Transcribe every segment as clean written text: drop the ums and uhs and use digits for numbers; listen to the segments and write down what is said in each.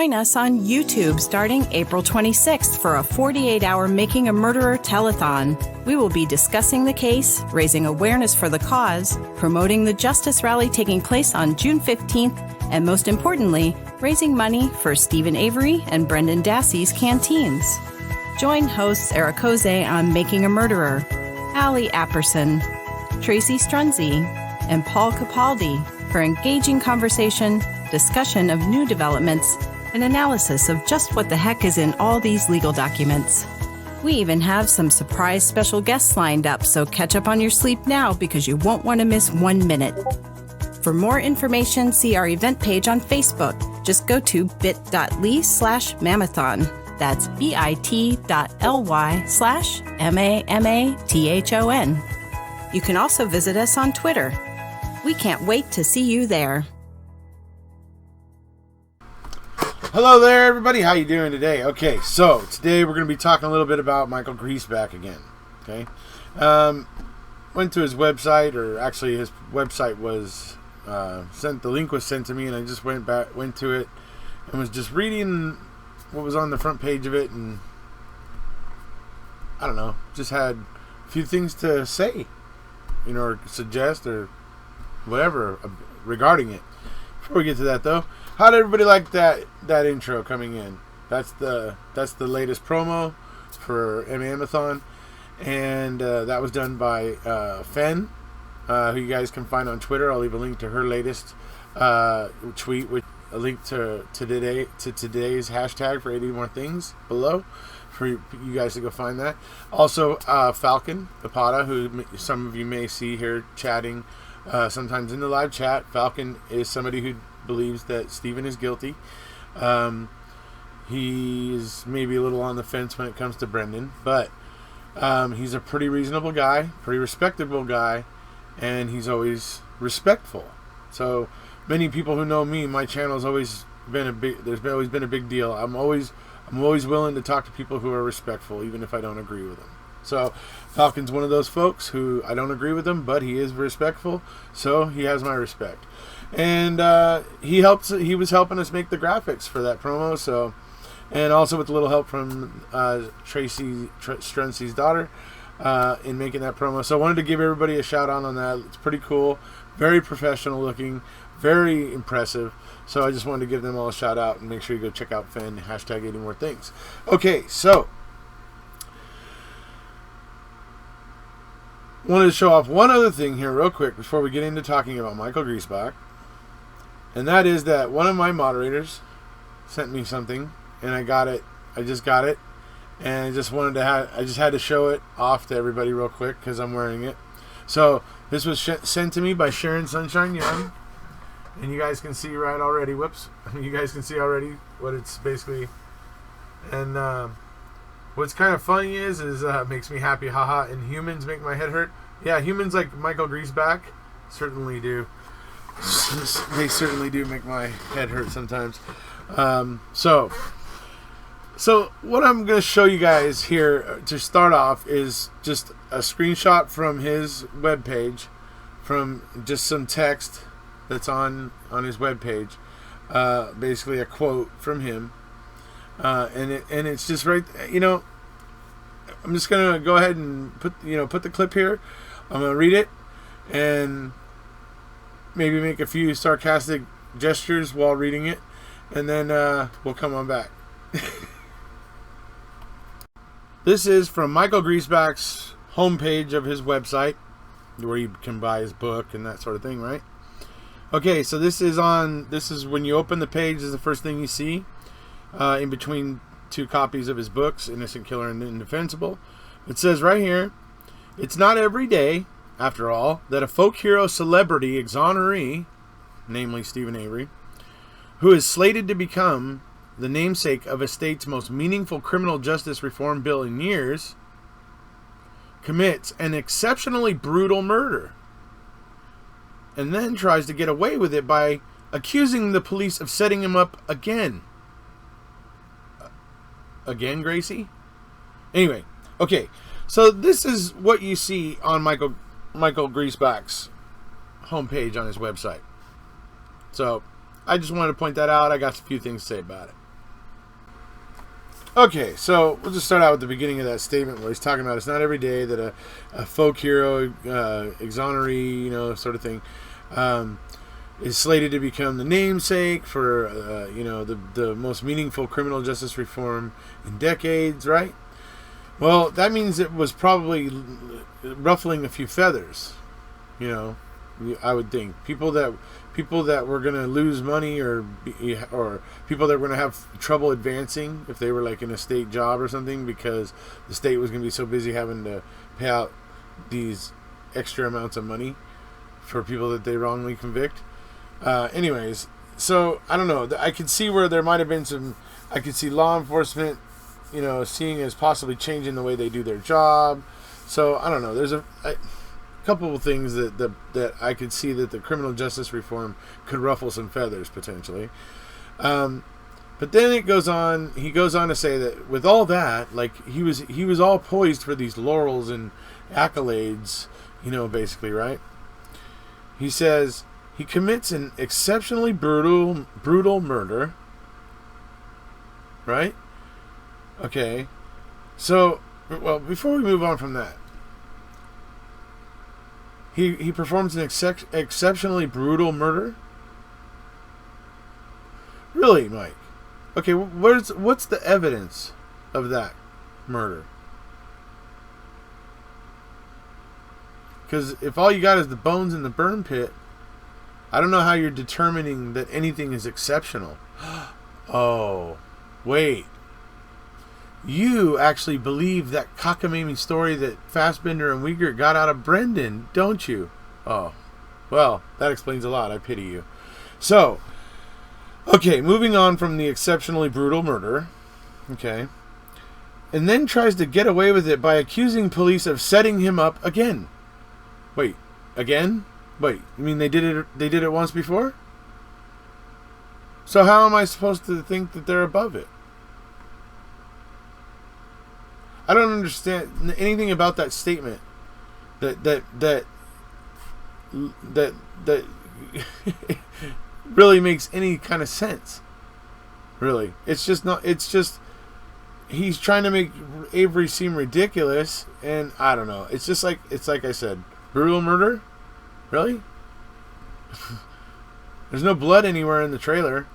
join us on YouTube starting April 26th for a 48-hour Making a Murderer telethon. We will be discussing the case, raising awareness for the cause, promoting the Justice Rally taking place on June 15th, and most importantly, raising money for Stephen Avery and Brendan Dassey's canteens. Join hosts Eric Jose on Making a Murderer, Allie Apperson, Tracy Strunzi, and Paul Capaldi for engaging conversation, discussion of new developments, and analysis of just what the heck is in all these legal documents. We even have some surprise special guests lined up, so catch up on your sleep now because you won't want to miss 1 minute. For more information, see our event page on Facebook. Just go to bit.ly/mamathon. That's bit.ly/MAMATHON. You can also visit us on Twitter. We can't wait to see you there. Hello there, everybody. How you doing today? Okay, so today we're going to be talking a little bit about Michael Griesbach again. Okay, went to his website, or actually his website was sent. The link was sent to me, and I just went to it, and was just reading what was on the front page of it, and I don't know, just had a few things to say, or suggest, or whatever regarding it. Before we get to that, though, how did everybody like that intro coming in? That's the latest promo for Mamathon, and that was done by Fen, who you guys can find on Twitter. I'll leave a link to her latest tweet with a link to today's hashtag for 80 more things below for you guys to go find that. Also, Falcon Zapata, who some of you may see here chatting sometimes in the live chat. Falcon is somebody who believes that Stephen is guilty. He is maybe a little on the fence when it comes to Brendan, but he's a pretty reasonable guy, pretty respectable guy, and he's always respectful. So many people who know me, my channel has always been always been a big deal. I'm always willing to talk to people who are respectful, even if I don't agree with them. So Falcon's one of those folks who I don't agree with him, but he is respectful, so he has my respect. And he was helping us make the graphics for that promo, so, and also with a little help from Tracy Strunzi's daughter in making that promo. So I wanted to give everybody a shout out on that. It's pretty cool, very professional looking, very impressive. So I just wanted to give them all a shout out, and make sure you go check out Fen, hashtag 80 more things. Okay, so wanted to show off one other thing here real quick before we get into talking about Michael Griesbach, and that is that one of my moderators sent me something, and I just got it, and I just had to show it off to everybody real quick because I'm wearing it. So this was sent to me by Sharon Sunshine Young, and you guys can see right already. Whoops, you guys can see already what it's basically, and what's kind of funny is makes me happy, haha, and humans make my head hurt. Yeah, humans like Michael Griesbach certainly do. They certainly do make my head hurt sometimes. So what I'm going to show you guys here to start off is just a screenshot from his webpage, from just some text that's on his webpage, basically a quote from him. And it's just right. I'm just gonna go ahead and put the clip here. I'm gonna read it and maybe make a few sarcastic gestures while reading it, and then we'll come on back. This is from Michael Griesbach's homepage of his website, where you can buy his book and that sort of thing, right? Okay, so this is when you open the page, is the first thing you see. In between two copies of his books, Innocent Killer and Indefensible. It says right here, it's not every day, after all, that a folk hero celebrity exoneree, namely Stephen Avery, who is slated to become the namesake of a state's most meaningful criminal justice reform bill in years, commits an exceptionally brutal murder, and then tries to get away with it by accusing the police of setting him up again. Again, Gracie? Anyway, okay. So this is what you see on Michael Griesbach's homepage on his website. So I just wanted to point that out. I got a few things to say about it. Okay, so we'll just start out with the beginning of that statement where he's talking about it's not every day that a folk hero, exoneree, sort of thing, is slated to become the namesake for, the most meaningful criminal justice reform in decades, right? Well, that means it was probably ruffling a few feathers, I would think. People that were going to lose money or people that were going to have trouble advancing if they were like in a state job or something because the state was going to be so busy having to pay out these extra amounts of money for people that they wrongly convict. Anyways, so I don't know. I could see where there might have been I could see law enforcement, seeing as possibly changing the way they do their job. So I don't know. There's a couple of things that I could see that the criminal justice reform could ruffle some feathers potentially. But then he goes on to say that with all that, like he was all poised for these laurels and accolades, basically, right? He says he commits an exceptionally brutal murder, right? Okay. So, well, before we move on from that, He performs an exceptionally brutal murder? Really, Mike? Okay, what's the evidence of that murder? Because if all you got is the bones in the burn pit, I don't know how you're determining that anything is exceptional. Oh, wait. You actually believe that cockamamie story that Fassbender and Uyghur got out of Brendan, don't you? Oh, well, that explains a lot. I pity you. So, okay, moving on from the exceptionally brutal murder, okay, and then tries to get away with it by accusing police of setting him up again. Wait, again? Wait, you mean they did it once before? So how am I supposed to think that they're above it? I don't understand anything about that statement that really makes any kind of sense. Really. It's just he's trying to make Avery seem ridiculous, and I don't know. It's like I said, brutal murder? Really? There's no blood anywhere in the trailer.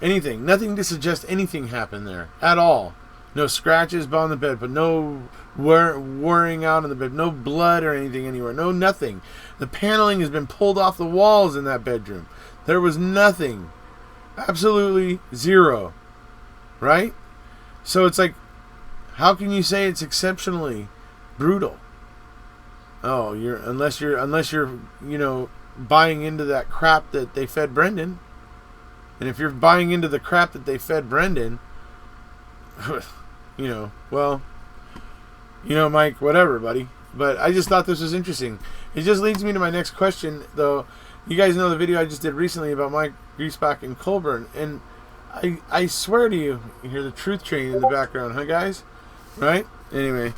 Anything. Nothing to suggest anything happened there at all. No scratches on the bed, but no wearing out on the bed. No blood or anything anywhere. No nothing. The paneling has been pulled off the walls in that bedroom. There was nothing. Absolutely zero. Right? So it's like, how can you say it's exceptionally brutal? Oh, unless you're buying into that crap that they fed Brendan. And if you're buying into the crap that they fed Brendan, Mike, whatever, buddy. But I just thought this was interesting. It just leads me to my next question, though. You guys know the video I just did recently about Mike Griesbach and Colborn, and I swear to you hear the truth train in the background, huh, guys? Right? Anyway,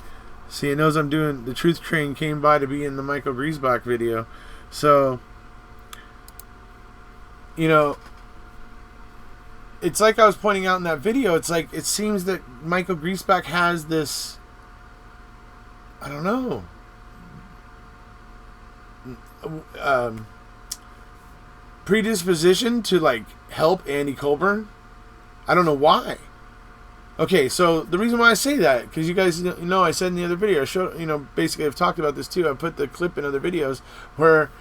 see, it knows I'm doing the truth train came by to be in the Michael Griesbach video, so it's like I was pointing out in that video. It's like it seems that Michael Griesbach has this, I don't know, predisposition to like help Andy Colborn. I don't know why. Okay, so the reason why I say that, because you guys know I said in the other video, I showed, basically I've talked about this too. I put the clip in other videos where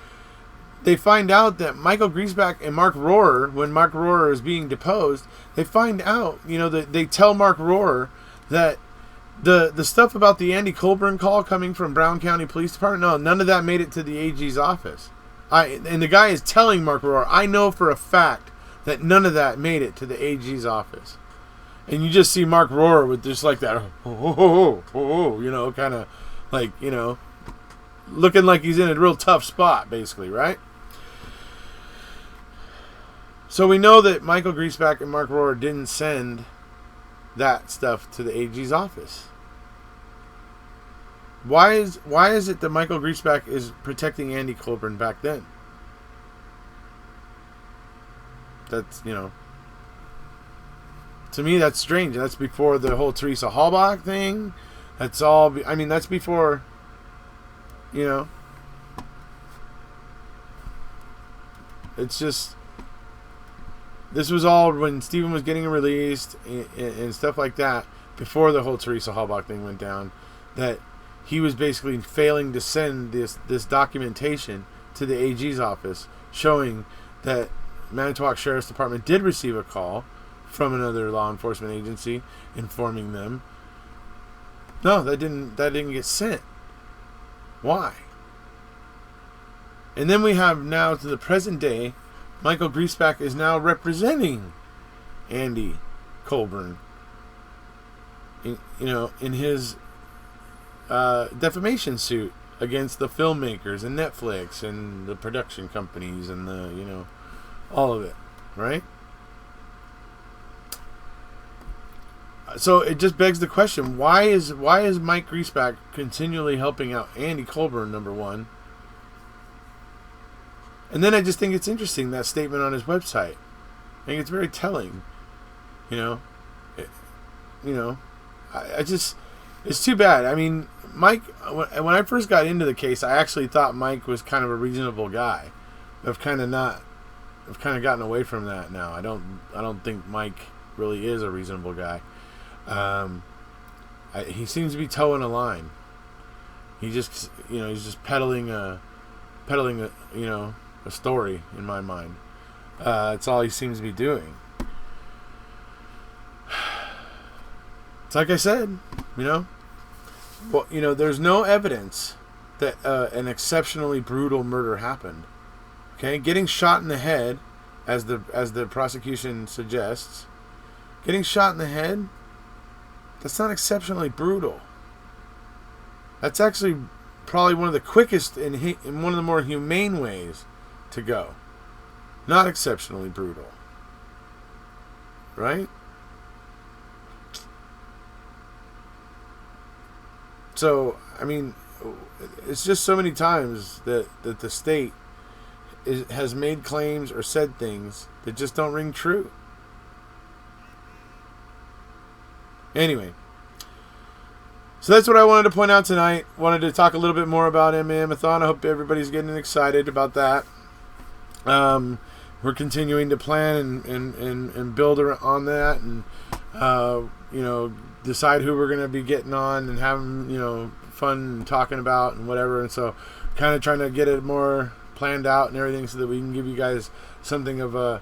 they find out that Michael Griesbach and Mark Rohrer, when Mark Rohrer is being deposed, they find out, that they tell Mark Rohrer that the stuff about the Andy Colborn call coming from Brown County Police Department, no, none of that made it to the AG's office. And the guy is telling Mark Rohrer, I know for a fact that none of that made it to the AG's office. And you just see Mark Rohrer with just like that, kind of like, looking like he's in a real tough spot, basically, right? So we know that Michael Griesbach and Mark Rohrer didn't send that stuff to the AG's office. Why is it that Michael Griesbach is protecting Andy Colborn back then? That's, To me, that's strange. That's before the whole Teresa Halbach thing. That's all. I mean, that's before. You know. It's just. This was all when Stephen was getting released and stuff like that. Before the whole Teresa Halbach thing went down, that he was basically failing to send this documentation to the AG's office, showing that Manitowoc Sheriff's Department did receive a call from another law enforcement agency informing them. No, that didn't get sent. Why? And then we have now to the present day, Michael Griesbach is now representing Andy Colborn in his defamation suit against the filmmakers and Netflix and the production companies and the all of it, right? So it just begs the question: why is Mike Griesbach continually helping out Andy Colborn, number one? And then I just think it's interesting, that statement on his website. I think it's very telling. I just, it's too bad. I mean, Mike, when I first got into the case, I actually thought Mike was kind of a reasonable guy. I've kind of gotten away from that now. I don't think Mike really is a reasonable guy. He seems to be towing a line. He's just peddling a story in my mind. That's all he seems to be doing. It's like I said, there's no evidence that an exceptionally brutal murder happened. Okay, getting shot in the head, as the prosecution suggests, getting shot in the head, that's not exceptionally brutal. That's actually probably one of the quickest and one of the more humane ways to go. Not exceptionally brutal. Right? So, I mean, it's just so many times that the state has made claims or said things that just don't ring true. Anyway, so that's what I wanted to point out tonight. Wanted to talk a little bit more about MMA-a-thon. I hope everybody's getting excited about that. We're continuing to plan and build on that, and decide who we're going to be getting on and having fun talking about and whatever. And so, kind of trying to get it more planned out and everything, so that we can give you guys something of a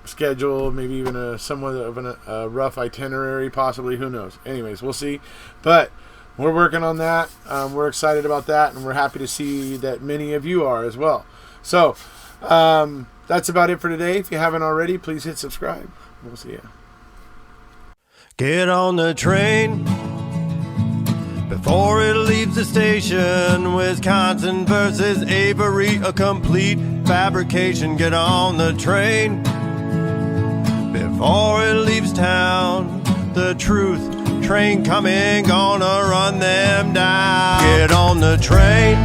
schedule, maybe even a somewhat of a rough itinerary, possibly. Who knows? Anyways, we'll see. But we're working on that. We're excited about that, and we're happy to see that many of you are as well. So that's about it for today. If you haven't already, please hit subscribe. We'll see you. Get on the train before it leaves the station. Wisconsin versus Avery, a complete fabrication. Get on the train before it leaves town. The truth train coming, gonna run them down. Get on the train